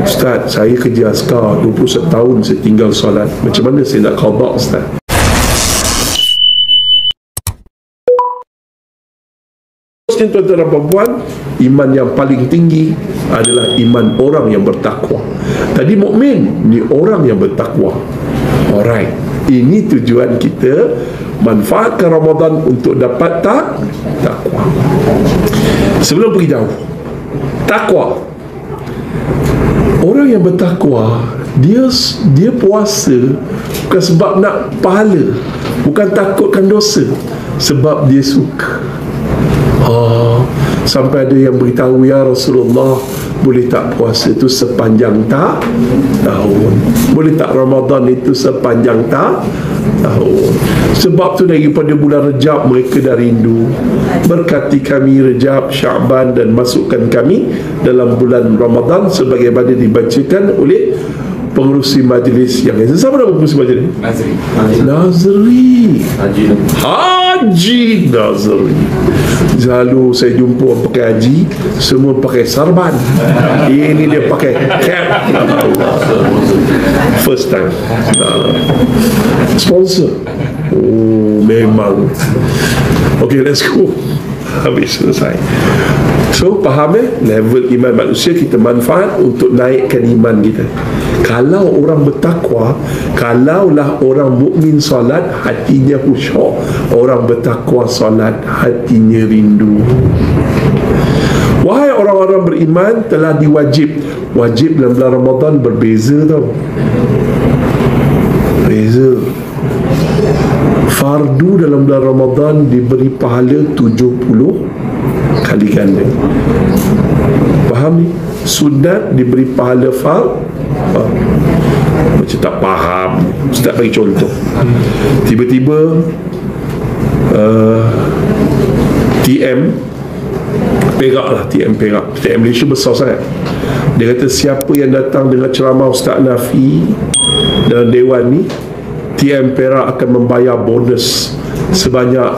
Ustaz, saya kerja askar 21 tahun saya tinggal solat. Macam mana saya nak qada, Ustaz? Tuan-tuan dan puan, iman yang paling tinggi adalah iman orang yang bertakwa. Tadi mukmin ni orang yang bertakwa. Alright, ini tujuan kita, manfaatkan Ramadan untuk dapat takwa. Sebelum pergi jauh, takwa, orang yang bertakwa, dia puasa bukan sebab nak pahala, bukan takutkan dosa, sebab dia suka. Sampai ada yang beritahu, ya Rasulullah, boleh tak puasa itu sepanjang tahun? Boleh tak Ramadan itu sepanjang tahun? Sebab tu daripada bulan Rejab mereka dah rindu. Berkati kami Rejab, Sya'ban, dan masukkan kami dalam bulan Ramadan sebagaimana dibacakan oleh pengerusi majlis yang lain. Siapa nama pengerusi majlis? Nazri Haji Nazri. Selalu saya jumpa orang pakai haji, semua pakai sarban. Ini dia pakai cap. First time. Sponsor. Oh, memang. Okay, let's go. Habis, selesai. So, faham level iman manusia kita manfaat untuk naikkan iman kita. Kalau orang bertakwa, kalaulah orang mukmin solat, hatinya khusyuk. Orang bertakwa solat, hatinya rindu. Wahai orang-orang beriman, telah diwajib. Wajib dalam bulan Ramadan berbeza tau. Beza. Fardu dalam bulan Ramadan diberi pahala 70 kali ganda. Faham ni? Sunat diberi pahala macam tak faham. Ustaz bagi contoh. Tiba-tiba TM Perak lah, TM Perak, TM Malaysia besar sangat. Dia kata siapa yang datang dengan ceramah Ustaz Nafi dalam dewan ni, TM Perak akan membayar bonus sebanyak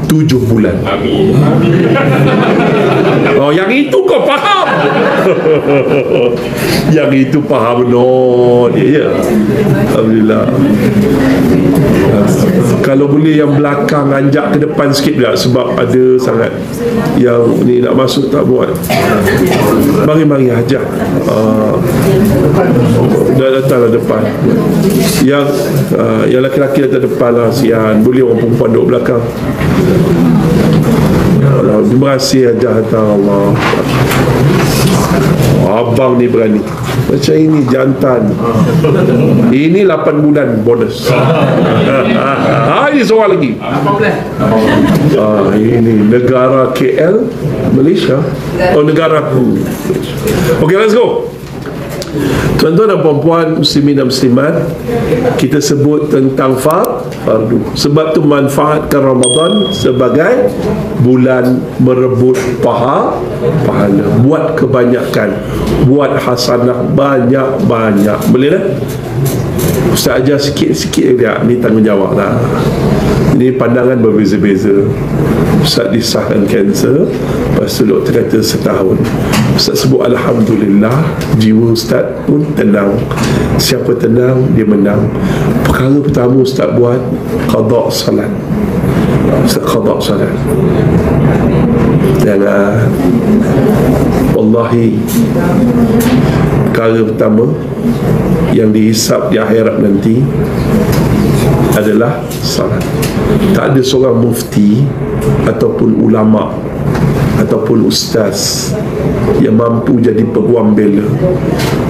7 bulan. Amin. Oh, yang itu kau faham. Yang itu faham no dia. Alhamdulillah. Kalau boleh yang belakang anjak ke depan sikit pula, sebab ada sangat yang ni nak masuk tak buat. Mari ajak. Dah datanglah depan. Yang laki-laki datang depan lah, sian. Boleh orang perempuan duduk belakang. Terima kasih aja hantar Allah. Abang ni berani. Macam ini jantan. Ini 8 bulan bonus. Ini soal lagi. Ini negara KL Malaysia. Oh, negaraku. Okay, let's go. Tuan-tuan dan puan-puan, muslimin dan muslimat, kita sebut tentang fardu. Sebab tu manfaatkan Ramadan sebagai bulan merebut pahala. Buat kebanyakan, buat hasanah banyak-banyak. Boleh tak? Ustaz ajar sikit-sikit dia. Ni tanggungjawab lah. Ini pandangan berbeza-beza. Ustaz disahkan kanser, lepas tu doktor kata setahun. Ustaz sebut Alhamdulillah, jiwa Ustaz pun tenang. Siapa tenang, dia menang. Perkara pertama Ustaz buat, qada salat. Ustaz qada salat. Jangan. Wallahi, perkara pertama yang dihisap di akhirat nanti adalah salat. Tak ada seorang mufti ataupun ulama ataupun ustaz yang mampu jadi peguam bela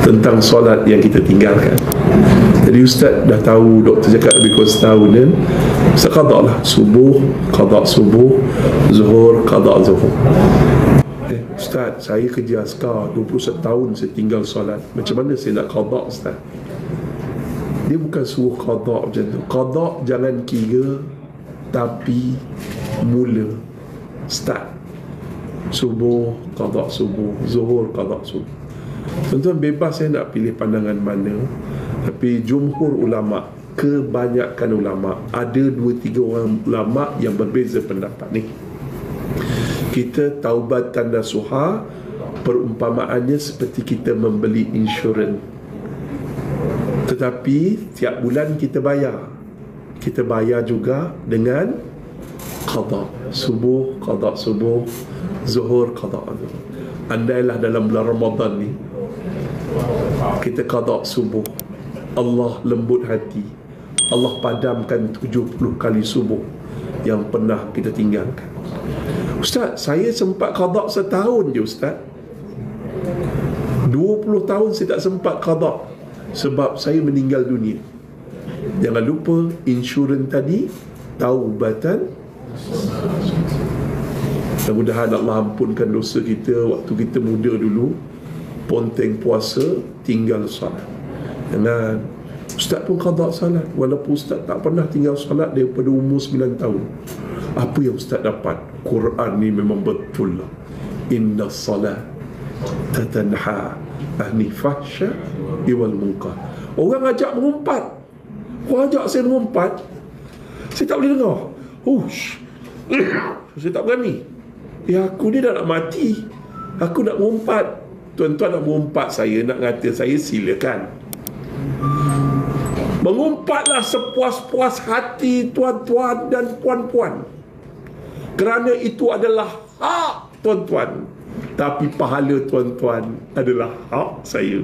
tentang solat yang kita tinggalkan. Jadi ustaz dah tahu, doktor cakap lebih kurang setahun kan, ustaz qada lah subuh, qada subuh, zuhur, qada zuhur. Ustaz, saya kerja askar 21 tahun saya tinggal solat. Macam mana saya nak qada, ustaz? Dia bukan suruh qada macam tu. Qada jangan kira, tapi mula, start. Subuh, qada subuh, zuhur, qada subuh. Tuan-tuan bebas saya nak pilih pandangan mana, tapi jumhur ulama, kebanyakan ulama, ada 2-3 orang ulama yang berbeza pendapat ni. Kita taubat tanda suha, Perumpamaannya seperti kita membeli insurans, tetapi tiap bulan kita bayar. Kita bayar juga dengan qada subuh, qada subuh, zuhur, qada zuhur. Andailah dalam bulan Ramadan ni kita qada subuh, Allah lembut hati, Allah padamkan 70 kali subuh yang pernah kita tinggalkan. Ustaz, saya sempat qada setahun je Ustaz. 20 tahun saya tak sempat qada sebab saya meninggal dunia. Jangan lupa insurans tadi taubatan. Mudah-mudahan Allah ampunkan dosa kita waktu kita muda dulu, ponteng puasa, tinggal salat. Jangan. Ustaz pun qada salat, walaupun Ustaz tak pernah tinggal salat daripada umur 9 tahun. Apa yang Ustaz dapat? Quran ni memang betul lah. Inna salat tatanha ahni fahsya iwal munkar. Orang ajak mengumpat, orang ajak saya mengumpat, saya tak boleh dengar. Saya tak berani. Ya, aku ni dah nak mati, aku nak mengumpat. Tuan-tuan nak mengumpat saya, nak kata saya, silakan. Mengumpatlah sepuas-puas hati tuan-tuan dan puan-puan, kerana itu adalah hak tuan-tuan. Tapi pahala tuan-tuan adalah hak saya.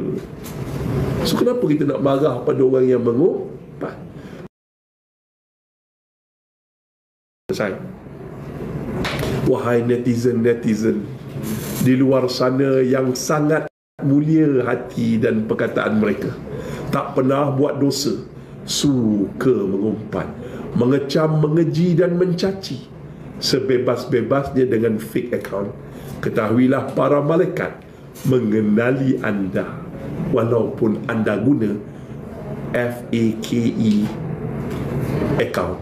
So kenapa kita nak marah pada orang yang mengumpat? Saya, wahai netizen-netizen di luar sana yang sangat mulia hati dan perkataan mereka, tak pernah buat dosa, suka mengumpat, mengecam, mengeji dan mencaci sebebas-bebasnya dengan fake account. Ketahuilah para malaikat mengenali anda walaupun anda guna FAKE account.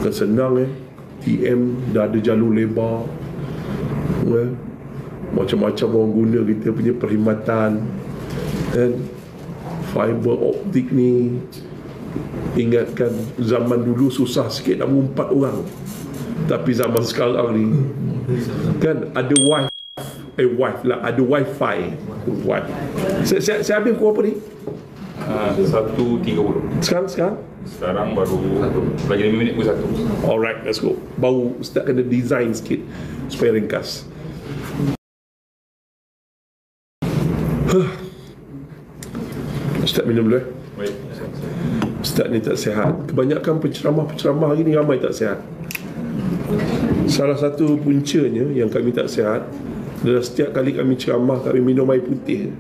Bukan senang TM dah ada jalur lebar, macam-macam orang guna kita punya perkhidmatan, dan fiber optik ni, ingatkan zaman dulu susah sikit nak mengumpat orang, tapi zaman sekarang ni kan ada ada wifi. Saya habis pukul apa ni? 1.30. Sekarang baru lagi 5 minit pun 1. Alright, let's go. Baru Ustaz kena design sikit supaya ringkas. Ustaz minum dulu Baik. Ustaz ni tak sihat. Kebanyakan penceramah-penceramah hari ni ramai tak sihat. Salah satu puncanya yang kami tak sihat adalah setiap kali kami ceramah, kami minum air putih.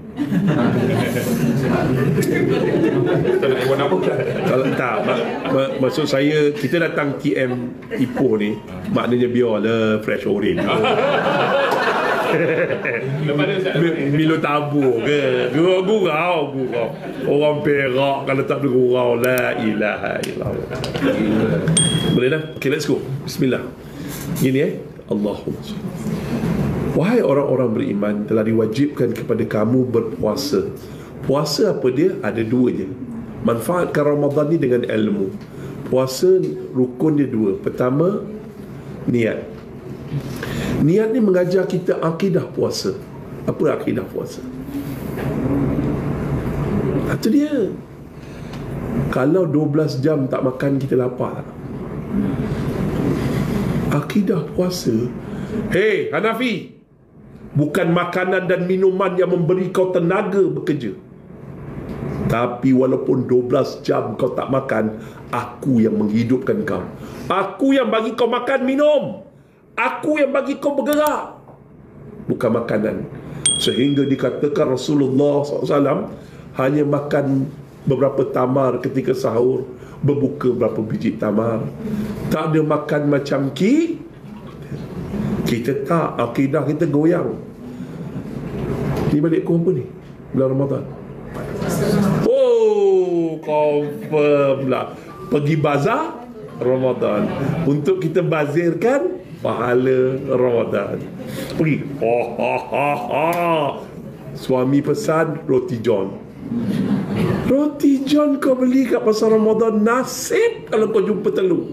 Tak nak buat apa? Kalau tak, maksud saya, kita datang TM Ipoh ni, maknanya biarlah fresh orange. Milo tabur ke, gurau. Orang Perak kalau tak ada gurau, la ilaha illallah. Boleh dah? Okay, let's go. Bismillah. Gini Allahumma salli. Wahai orang-orang beriman, telah diwajibkan kepada kamu berpuasa. Puasa apa dia? Ada dua je. Manfaatkan Ramadan ni dengan ilmu. Puasa rukun dia dua. Pertama, niat. Niat ni mengajar kita akidah puasa. Apa akidah puasa? Itu dia. Kalau 12 jam tak makan, kita lapar. Akidah puasa, hei Hanafi, bukan makanan dan minuman yang memberi kau tenaga bekerja, tapi walaupun 12 jam kau tak makan, aku yang menghidupkan kau. Aku yang bagi kau makan, minum. Aku yang bagi kau bergerak, bukan makanan. Sehingga dikatakan Rasulullah SAW hanya makan beberapa tamar ketika sahur, berbuka berapa biji tamar. Tak ada makan macam kita tak. Akidah kita goyang. Ni balik kau apa ni? Bulan Ramadan. Oh, confirm lah. Pergi bazar Ramadan untuk kita bazirkan pahala Ramadan. Pergi. Suami pesan roti john. Roti john kau beli kat pasar Ramadan, nasib kalau kau jumpa telur.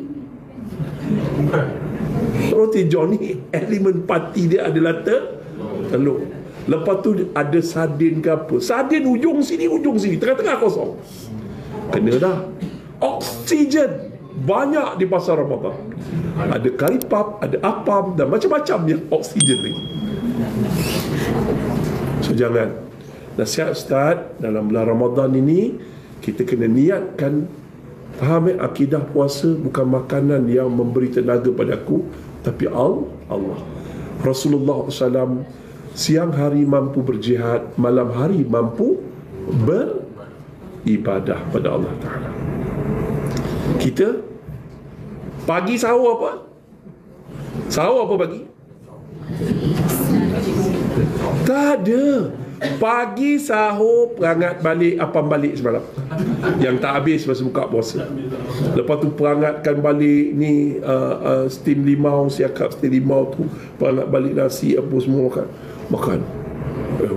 roti john ni elemen parti dia adalah telur. Lepas tu ada sardin ke apa, sardin ujung sini tengah-tengah kosong. Kena dah. Oksigen banyak di pasar Ramadan. Ada kari puff, ada apam dan macam-macam yang oksigen ni. So jangan. Nasihat Ustaz, dalam bulan Ramadan ini kita kena niatkan, faham akidah puasa bukan makanan yang memberi tenaga padaku, tapi Allah. Rasulullah SAW siang hari mampu berjihad, malam hari mampu beribadah pada Allah Ta'ala. Kita pagi sahur apa? Sahur apa pagi? Tak ada. Pagi sahur perangat balik apam balik semalam yang tak habis masa buka puasa. Lepas tu perangatkan balik ni steam limau, siakap steam limau tu, perangat balik nasi apa semua makan.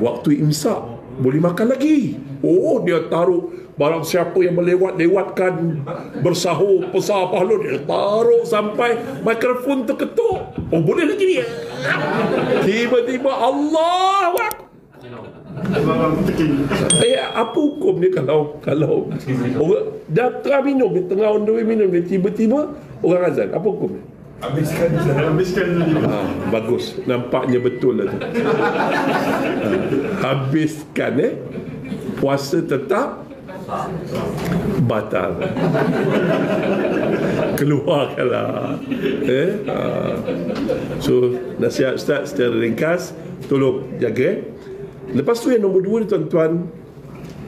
Waktu imsak boleh makan lagi. Oh, dia taruh barang siapa yang melewatkan bersahur besar pahala, dia taruh sampai mikrofon terketuk. Oh, boleh lagi dia. Tiba-tiba Allah apa hukum dia kalau orang dah tengah minum, tengah on the way minum dia, tiba-tiba orang azan, apa hukum dia? Habiskan bagus, nampaknya betul lah tu. Habiskan puasa tetap batal. Keluarkanlah. So nasihat Ustaz secara ringkas, tolong jaga. Lepas tu yang nombor 2 tuan-tuan,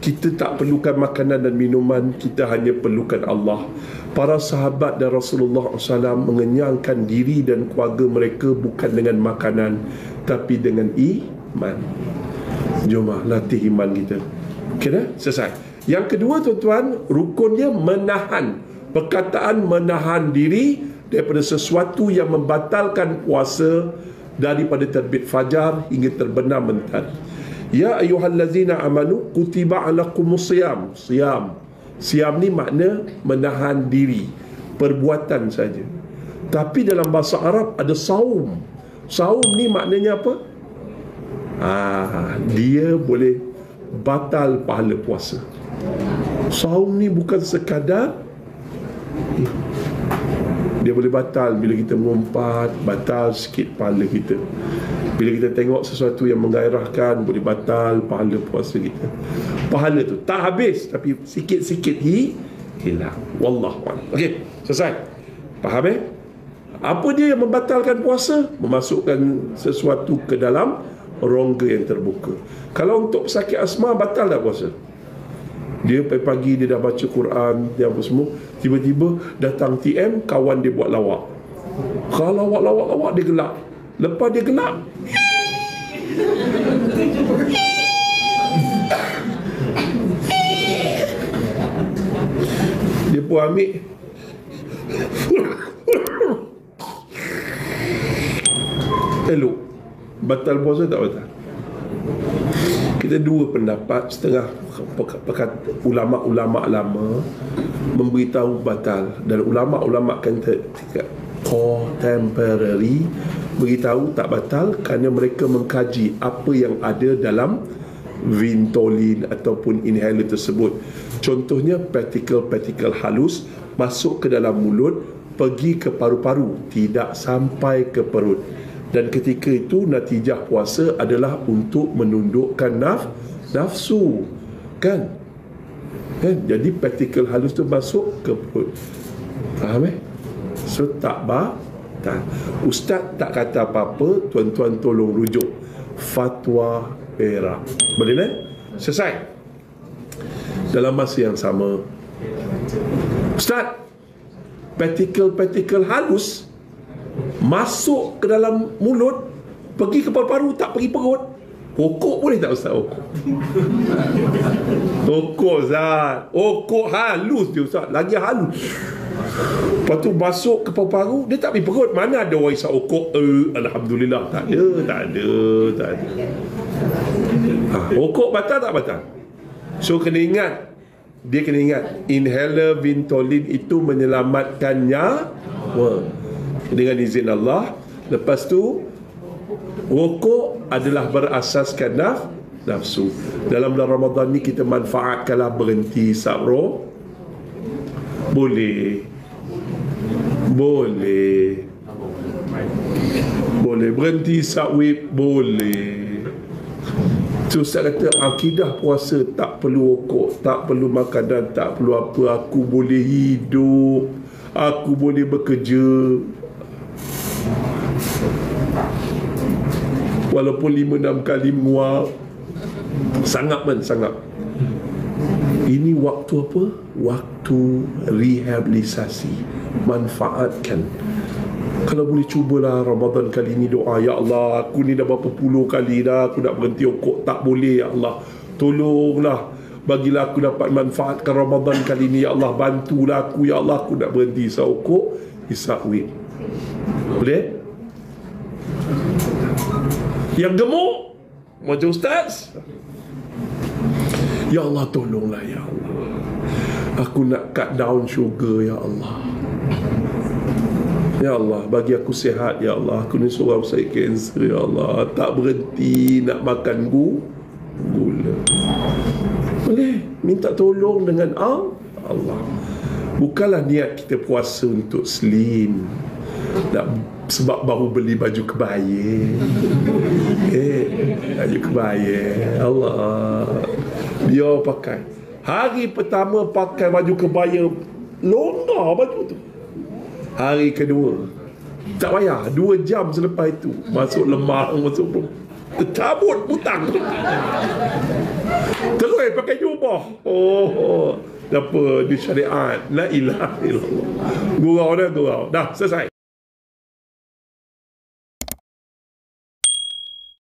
kita tak perlukan makanan dan minuman, kita hanya perlukan Allah. Para sahabat dan Rasulullah SAW mengenyangkan diri dan keluarga mereka bukan dengan makanan, tapi dengan iman. Jom latih iman kita. Okay dah? Selesai. Yang kedua tuan-tuan, rukunnya menahan. Perkataan menahan diri daripada sesuatu yang membatalkan puasa, daripada terbit fajar hingga terbenam mentari. Ya ayyuhallazina amanu kutiba alaikumus siyam. Siam ni makna menahan diri, perbuatan saja. Tapi dalam bahasa Arab ada saum. Saum ni maknanya apa? Dia boleh batal pahala puasa. Saum ni bukan sekadar dia boleh batal bila kita mengumpat, batal sikit pahala kita. Bila kita tengok sesuatu yang menggairahkan, boleh batal pahala puasa kita. Pahala tu tak habis, tapi sikit-sikit hilang. Wallahualam. Okey, selesai. Faham Apa dia yang membatalkan puasa? Memasukkan sesuatu ke dalam rongga yang terbuka. Kalau untuk pesakit asma, batal tak puasa? Dia pagi-pagi dia dah baca Quran, dia apa semua, tiba-tiba datang TM, kawan dia buat lawak. Kalau lawak dia gelak. Lepas dia gelak, dia pun ambil elok. Batal puasa tak batal? Kita dua pendapat. Setengah ulama-ulama lama memberitahu batal, dan ulama-ulama contemporary beritahu tak batal kerana mereka mengkaji apa yang ada dalam Vintolin ataupun inhaler tersebut. Contohnya partikel-partikel halus masuk ke dalam mulut, pergi ke paru-paru, tidak sampai ke perut. Dan ketika itu natijah puasa adalah untuk menundukkan nafsu. Kan? Jadi partikel halus tu masuk ke perut. Faham So tak batal. Ustaz tak kata apa-apa, tuan-tuan tolong rujuk fatwa Perak. Boleh selesai. Dalam masa yang sama, Ustaz, partikel-partikel halus masuk ke dalam mulut, pergi ke paru-paru, tak pergi perut. Okok boleh tak Ustaz? Okok Ustaz, okok halus dia Ustaz, lagi halus. Lepas tu masuk ke paru-paru, dia tak pergi perut. Mana ada orang isap okok? Alhamdulillah, tak ada. Okok batal tak batal? So kena ingat, dia kena ingat, inhaler Vintolin itu menyelamatkan nyawa. Dengan izin Allah, Lepas tu rokok adalah berasaskan nafsu. Dalam bulan Ramadan ni kita manfaatkanlah berhenti sabro. Boleh berhenti sakwib, boleh. So Ustaz kata akidah puasa tak perlu rokok, tak perlu makanan, tak perlu apa. Aku boleh hidup, aku boleh bekerja walaupun 5-6 kali menguap. Sangat. Ini waktu apa? Waktu rehabilitasi. Manfaatkan. Kalau boleh cubalah Ramadan kali ni doa, ya Allah, aku ni dah berapa puluh kali dah aku nak berhenti rokok, tak boleh, ya Allah, tolonglah, bagilah aku dapat manfaatkan Ramadan kali ni, ya Allah, bantulah aku, ya Allah, aku nak berhenti rokok, isa'wid. Boleh? Yang gemuk macam Ustaz, ya Allah, tolonglah, ya Allah, aku nak cut down sugar, ya Allah, ya Allah, bagi aku sihat, ya Allah, aku ni seorang sakit kanser, ya Allah, tak berhenti nak makan gula. Boleh minta tolong dengan Allah. Bukanlah niat kita puasa untuk slim, sebab baru beli baju kebaya. Baju kebaya, Allah, dia pakai hari pertama pakai baju kebaya, longgar baju tu. Hari kedua tak payah, 2 jam selepas itu masuk lemah, masuk tercabut butang terus pakai jubah. Apa di syariat, la ilaha illallah. Gurau dah selesai.